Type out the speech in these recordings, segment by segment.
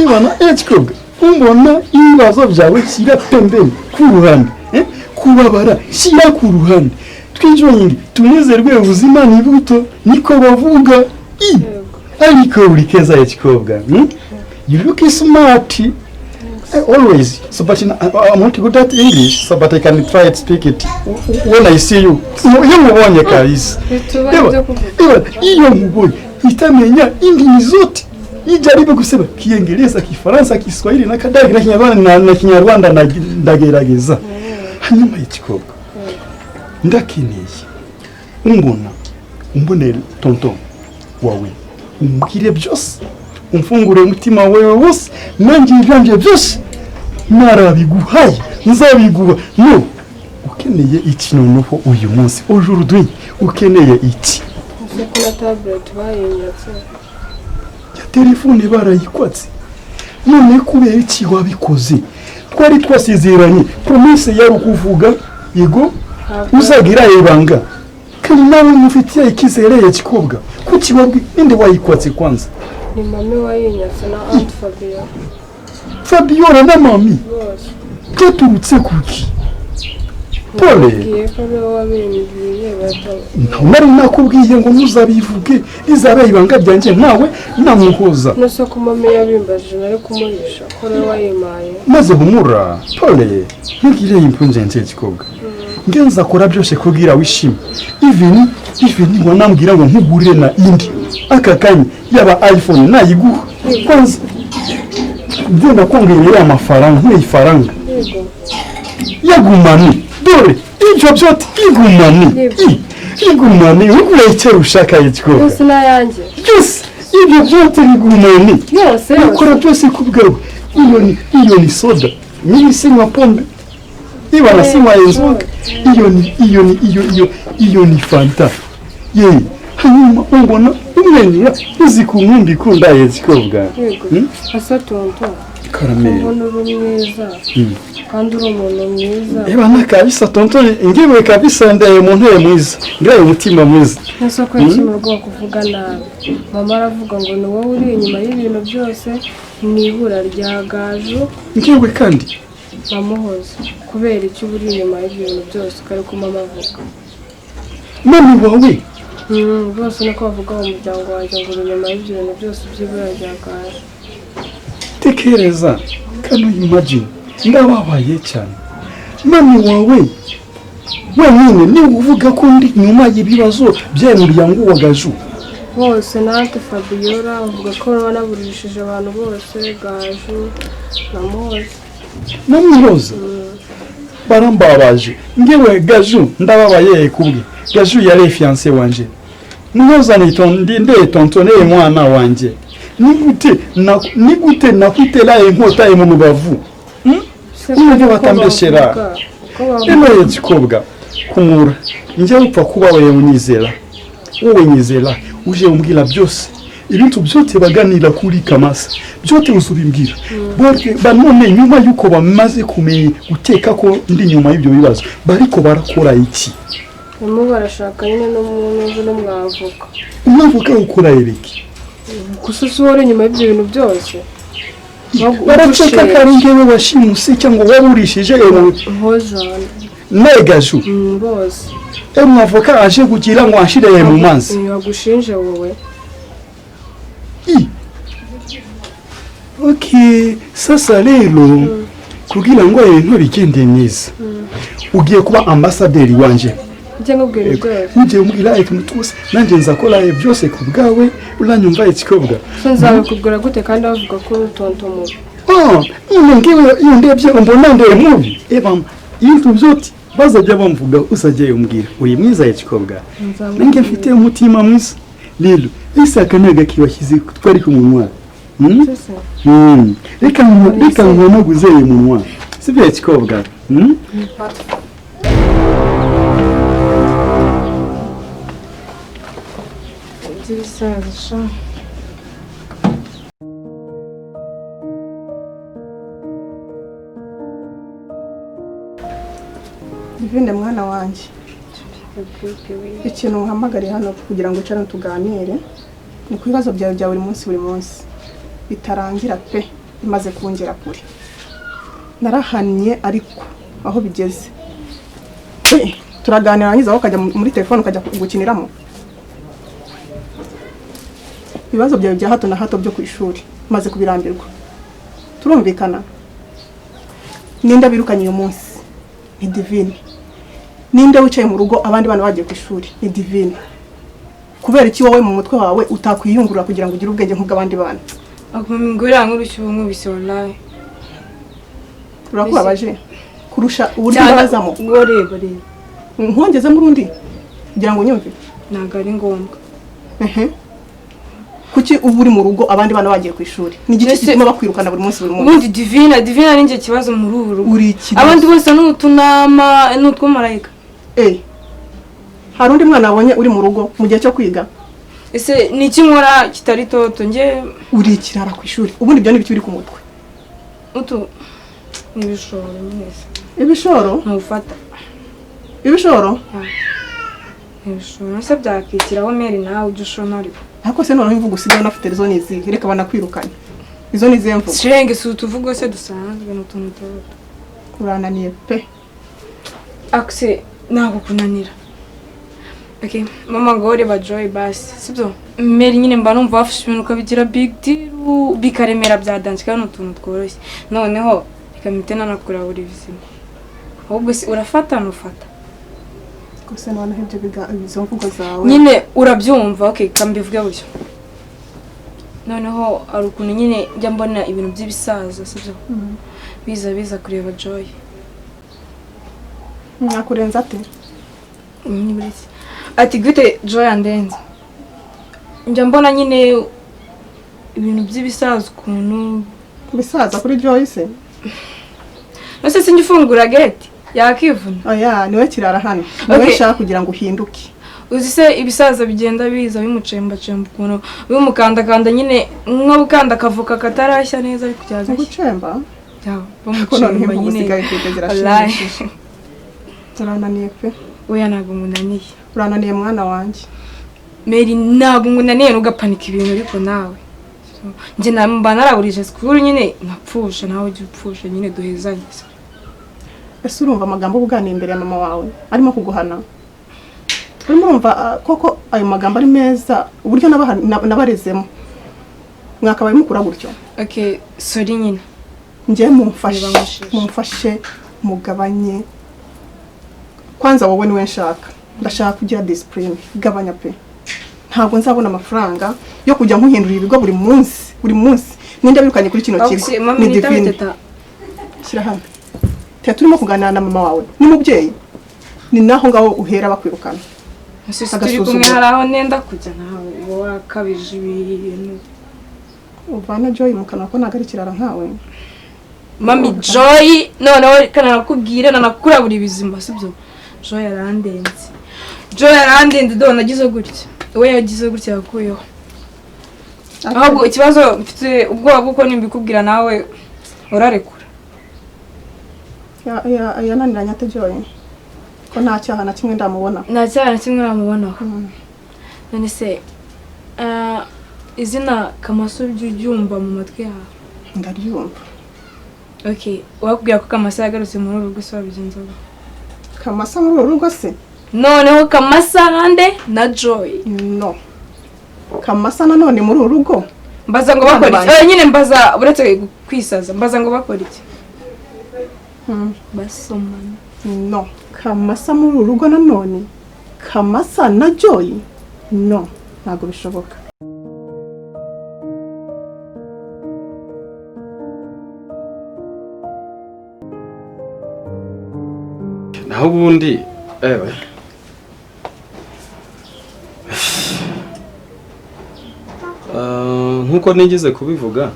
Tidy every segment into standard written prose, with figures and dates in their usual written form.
ibana ekikoga umbona ibibazo byawe shyira pembeni ku ruhande kubabara shyira ku ruhande twinjiranye tunezerwe ubuzima ni buto niko bavuga ariko uri keza ekikoga you look smart always so but I'm not good at English so but I can try to speak it when I see you mubonye kabisa iyo mubonye itamenya indimi zote ijaribu kusema Kiingereza, Kifaransa, Kiswahili na kadhalika na Kinyarwanda ndagerageza hanyuma y'ikikoga ndakeneye umbone tonton wawe umbwire byose umfungure umutima wawe wose nanjye ibyanje byose narabiguhaye nzabiguha no ukeneye iki noneho uyu munsi aujourd'hui ukeneye iki kuna tablet bayinyatse ya telefone barayikwatse none kubera iki wabikoze twari twasezeranye promise yari kuvuga yego uzagira ibanga kandi nawe mufitiye ikizere y'ikikobwa kuki wabwi inde wayikwatse kwanza ni mame wayinyatse na Aunt Fabiola na mami katurutse kuki pole nari nakubwiye ngo muzabivuge izabe ibanga byanjye nawe namuhoza nose ko mame yabimbaje nari kumuhisha ko nawe wayimaye maze humura pole ngire impunzenze y'ikikobwa ngenza kora byose kugira wishime even wanambwira ngo nkugurire na indi aka kanya yaba iPhone nayiguha kwanza ndenda kongerera amafaranga nk'ifaranga yagumani dore ibyo byote igumani ukureke ushaka y'ikikoga yose nayanjye yose ibyo byote igumani yose ukora byose kubwawe iyo ni soda mimi sinywa pombe iba nasinywa inzoga iyo ni fanta ye hanyuma ubona umwenyura uzi ku nkumbi ikunda y'ikikoga asa tonto karameli ubona uri mwiza kandi uri umuntu mwiza eba nakabisa tonto ngiwe kabisa ndaye umuntu mwiza ngira umutima mwiza nasoko yakimura rwo kuvuga nabi mama aravuga ngo ni wowe uri inyuma y'ibintu byose nibura rya Gaju ngiwe kandi namuhoze kubera icyo uri inyuma y'ibintu byose kare ko mama avuga mami wawe bose niko bavuga mu muryango wanjye ngo uri inyuma y'ibintu byose by'ibura rya Gaju tekereza kano imagine ndababaye cyane mami wawe wenyine ni uvuga ko ndi nyuma y'ibibazo by'umuryango wa Gaju bose nante Fabiola avuga ko banaburishije abantu bose Gaju namuhoza barambabaje ngewe Gaju ndababaye kubwe Gaju yari fiancé wanje muhoza ni tontone mwana wanje nigute nakutela inkota mu mubavu umwe batambeshera eno y'ikikobwa kumura njye upfa kuba wewe unyizera uje umbwira byose ibintu byote baganira kuri Kamasa byote uzubimbwira banone nyuma yuko bamaze kumenya guteka ko ndi nyuma y'ibyo bibazo bariko barakora iki barashaka nyine n'umuntu n'umwavuka umwavuka ukora ibiki kususura nyuma y'ibyo bintu byose baraceka kari ngewe washimuse cyangwa waburishije hozana Gaju bose umwavoka aje kugira ngo ashire mu manzi yagushinje wowe okay sasa rero kugira ngo ibintu bigende neza ugiye kuba ambassadeur wanje njye umbwira ikintu twose nanjye nzakora byose ku bwawe uranyumva y'ikikobwa nzabikubwira gute kandi bavuga ko tonto mubi ngewe iyo ndebye mbona ndeye mubi ibintu byote bazajya bamvuga usajya umbwira uri mwiza y'ikikobwa nanjye mfite umutima mwiza rero ese akanaga kiwashyize twari ku munwa reka nkonaguze uyu munwa sibyo y'ikikobwa ibisaza Divine mwana wanjye ikintu uhamagariye hano kugira ngo tuganire ni ku bibazo byawe bya buri munsi bitarangira pe imaze kongera kure narahannye ariko aho bigeze turaganira rangiza ukajya muri telefone ukajya gukiniramo ibibazo byawe bya hato na hato byo ku ishuri maze kubirambirwa turumvikana ninde birukanye uyu munsi ni Divine ninde wicaye mu rugo abandi bana bagiye ku ishuri ni Divine kubera iki wowe mu mutwe wawe utakwiyungurura kugira ngo ugire ubwenge nk'ubw'abandi bana ngura nk'urushyuho nk'ubise wallahi urakubabaje kurusha uburyo bazamo reba nkongeze mu rundi kugira ngo nyumve ntago ari ngombwa kuki uba uri mu rugo abandi bana bagiye ku ishuri ni igiki gituma bakwirukana buri munsi ubundi Divine ari nje kibazo muri uru rugo uri iki abandi bose n'utunama n'utw'umarayika hari undi mwana abonye uri mu rugo mu gihe cyo kwiga ese ni iki nkora kitari toto nge uri ikirara ku ishuri ubundi ibyo ni biki biri ku mutwe ibishoro neza ibishoro ntufata ibishoro ibishoro se byakitiraho meri nawe ujye ushona ariko ariko se noneho imvugo usigaye unafite izo ni izihe reka banakwirukanye izo ni izihe mvugo shenge si utuvugo se dusanzwe n'utuntu tuba urananiye pe akse ntabwo kunanira okay mama ngo reba Joy basi sibyo meri nyine mba numva wafashe ibintu ukabigira big deal bikaremera bya dance kandi n'utuntu tworoshye noneho ikamite nanakura buri bizima ahubwo se urafata nufata gusa noneho ibyo izo mvugo zawe nyine urabyumva okay kambivuge gutyo noneho ari ukuntu nyine njya mbona ibintu by'ibisaza sibyo biza kureba Joy nyakurenza ate ati gute Joy andenze njya mbona nyine ibintu by'ibisaza ukuntu bisaza kuri Joyce nose sinjifungura gate yakivuna oya niwe kirara hano niwe shaka kugira ngo uhinduke uzi se ibisaza bigenda biza bimucemba ukuntu bimukandakanda nyine nko bukanda kavuka katarashya neza ariko cyagashya gucemba bamucemba nyine urananiye pe oya ntabwo ngunaniye urananiye mwana wanjye Meri ntabwo ngunaniye nugapanika ibintu ariko nawe nje namba naraburije school nyine nkapfusha nawe ujye upfusha nyine duhezanye ese urumva amagambo ubuganiye imbere ya mama wawe arimo kuguhana urimo urumva koko ayo magambo ari meza uburyo nabarezemo mwakabaye mukura gutyo okay sorry nyine nje mumfashe mugabanye kwanza wowe niwe nshaka ndashaka kugira discipline gabanya pe ntabwo nzabona amafaranga yo kujya nkuhindura ibigo buri munsi ninde birukanye kuri kino kigo ni Divine shyira hano turimo kuganira na mama wawe n'umubyeyi ni naho ngaho uhera bakwirukana turi kumwe hari aho nenda kujya nawe wakabije ibintu uvana Joy mu kanwa ko ntabwo ari kirara nkawe mami Joy noneho kana nakubwira nanakura buri bizima sibyo Joy yarandenze do nagize gutya we yagize gutya yakuyeho ahubwo ikibazo mfite ubwoba bw'uko nimbikubwira nawe urarekura yananiranye ate Joy ko nta cyaha na kimwe ndamubona none se izina Kamaso by'ubyumva mu matwi yawe ndaryumva okay wakubwira ko Kamasa yagarutse muri uru rugo se wabigenza Kamasa muri uru rugo se noneho Kamasa nande na Joy no Kamasa nanone muri uru rugo mbaza ngo bakora iki nyine mbaza uretse kwisaza mbaza ngo bakora iki basomana no Kamasa muri uru rugo nanone Kamasa na Joy no ntabwo bishoboka naho ubundi nkuko nigeze kubivuga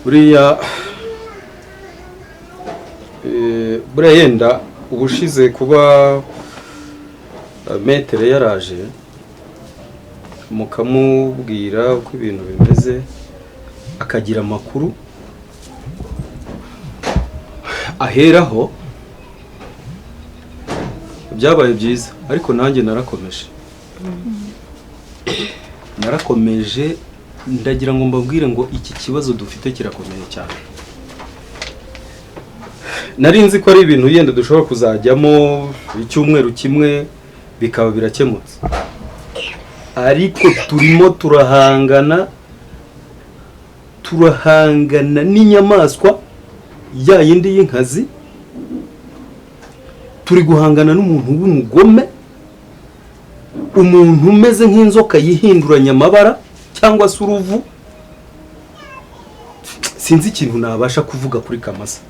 buriya yenda ubushize kuba metere yaraje mukamubwira uko ibintu bimeze akagira amakuru aheraho byabaye byiza ariko nanjye narakomeje ndagira ngo mbabwire ngo iki kibazo dufite kirakomeye cyane. Nari nzi ko ari ibintu yenda dushobora kuzajyamo icyumweru kimwe bikaba birakemutse, ariko turimo turahangana n'inyamaswa ya yindi y'inkazi, turi guhangana n'umuntu w'umugome, umuntu umeze nk'inzoka yihinduranya amabara cyangwa se uruvu. Sinzi ikintu nabasha kuvuga kuri Kamasa.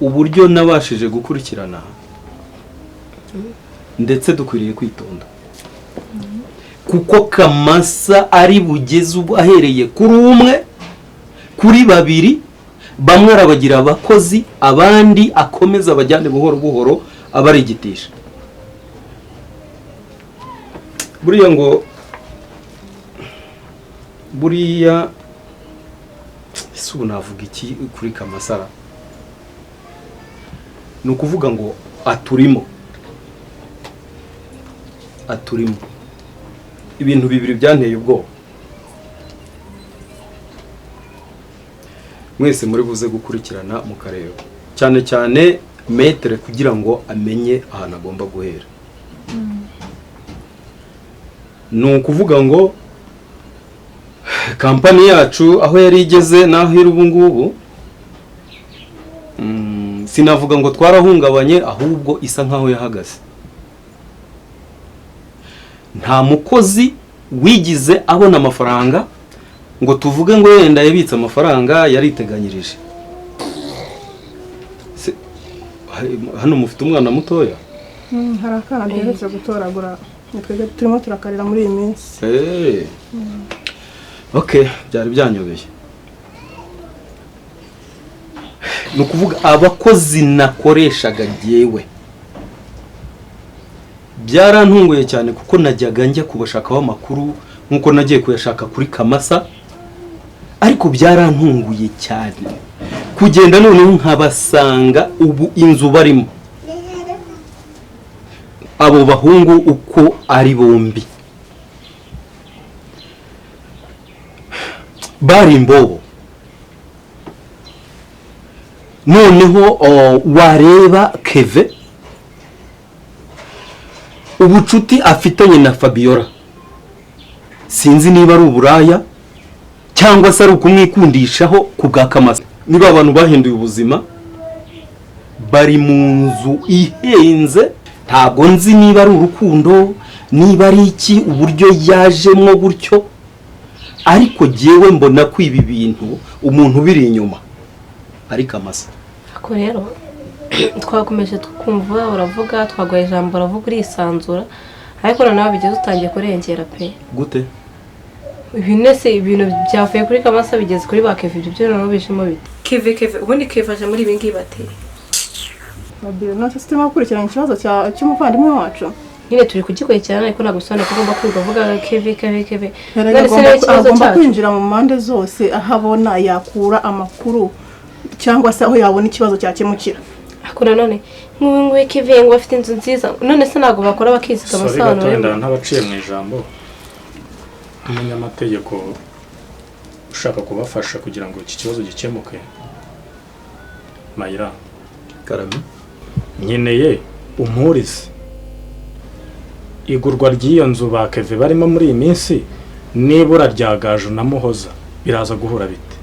Uburyo nabashije gukurikirana ndetse dukwiriye kwitonda, kuko Kamasa ari bugeze ubu ahereye kuri umwe, kuri babiri, bamwe arabagira abakozi, abandi akomeza abajyane buhoro buhoro abarigitisha. Buriya ese ubu navuga iki kuri Kamasa? Ni ukuvuga ngo aturimo ibintu bibiri byanteye ubwoba. Mwese muri buze gukurikirana mu karere, cyane cyane metere, kugira ngo amenye ahantu agomba guhera. Ni ukuvuga ngo kampani yacu aho yari igeze n'aho iri ubu ngubu, sinavuga ngo twarahungabanye, ahubwo isa nkaho yahagaze. Nta mukozi wigize abona amafaranga ngo tuvuge ngo yenda yabitse amafaranga yariteganyirije. Hano mufite umwana mutoya? Hari akana duherutse gutoragura, twebwe turimo turakarira muri iyi minsi. Okay, byari byanyobeye. Ni ukuvuga abakozi nakoreshaga jyewe byarantunguye cyane, kuko najyaga njya kubashakaho amakuru nkuko nagiye kuyashaka kuri Kamasa, ariko byarantunguye cyane kugenda noneho nkabasanga ubu inzu barimo abo bahungu uko ari bombi bari imbobo. Noneho wareba Keve ubucuti afitanye na Fabiola, sinzi niba ari uburaya cyangwa se ari ukumwikundishaho ku bwa Kamasa. Niba abantu bahinduye ubuzima, bari mu nzu ihenze, ntabwo nzi niba ari urukundo, niba ari iki, uburyo yajemo gutyo, ariko jyewe mbona ko ibi bintu umuntu biri inyuma ari Kamasa. Ako rero twakomeje tukumva uravuga, twaguye ijambo uravuga urisanzura, ariko nawe bigeze utangiye kurengera pe. Gute? Ibintu byavuye kuri Kamasa bigeze kuri ba Keve, ibyo byo nabo bishimo bite? Keve ubundi Keve aje muri ibi ngibi bateye. Babiro nose sistema gukurikirana ikibazo cy'umuvandimwe wacu. Nyine turi kugikurikirana, ariko nagusobanura ko ugomba kwiga uvuga Keve. Agomba kwinjira mu mpande zose ahabona yakura amakuru, cyangwa se aho yabona ikibazo cyakemukira. Ako none nk'ubu Keve ngo afite inzu nziza, none se ntago bakora bakiziga amasobanuro. Sorry gato ntabaciye mu ijambo. Umunyamategeko ushaka kubafasha kugira ngo iki kibazo gikemuke. Mayira Karame, nkeneye umpurize igurwa ry'iyo nzu ba Keve barimo muri iyi minsi, nibura rya Gaju na Muhoza biraza guhura bite?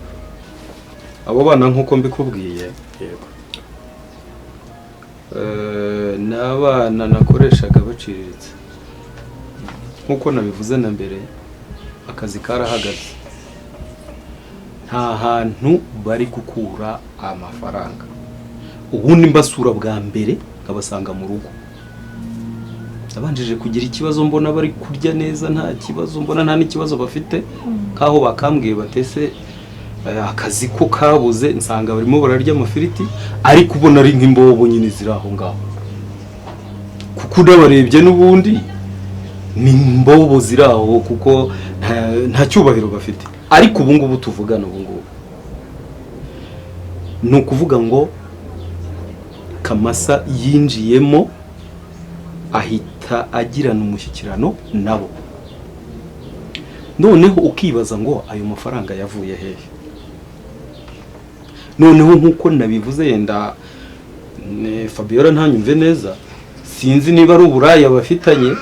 abo bana nkuko mbikubwiye, Yego. n'abana nakoreshaga baciriritse, nkuko nabivuze na mbere, akazi karahagaze, nta hantu bari gukura amafaranga. Ubundi mbasura bwa mbere nkabasanga mu rugo, nabanjije kugira ikibazo, mbona bari kurya neza, nta kibazo, mbona nta n'ikibazo bafite, kaho bakambwiye batese akazi ko kabuze, nsanga barimo bararya amafiriti, ariko ubona ari nk'imbobo nyine ziri aho ngaho, kuko nabarebye n'ubundi ni imbobo ziri aho, kuko nta cyubahiro bafite. Ariko ubu ngubu tuvugana, ubu ngubu ni ukuvuga ngo Kamasa yinjiyemo ahita agirana umushyikirano nabo. Noneho ukibaza ngo ayo mafaranga yavuye hehe? Noneho nkuko nabivuze yenda Fabiola ntanyumve neza, sinzi niba ari uburaya bafitanye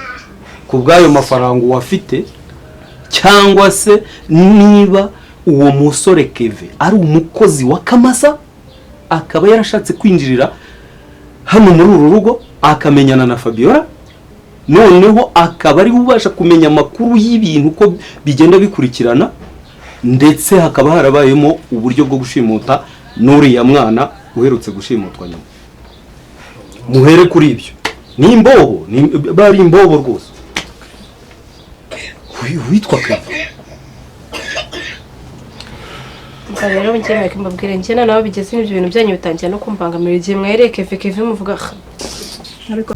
ku bw'ayo mafaranga wafite, cyangwa se niba uwo musore Keve ari umukozi wa Kamasa akaba yarashatse kwinjirira hano muri uru rugo akamenyana na Fabiola, noneho akaba ari ubasha kumenya amakuru y'ibintu ko bigenda bikurikirana, ndetse hakaba harabayemo uburyo bwo gushimuta n'uriya mwana uherutse gushimutwa nyuma. Muhere kuri ibyo. Ni imbobo, bari imbobo rwose. Witwa Keve. rero njye meke mbabwire njye nawe bigeze n'ibyo bintu byanyu bitangiye no kumbangamira igihe mwereke Keve muvuga ariko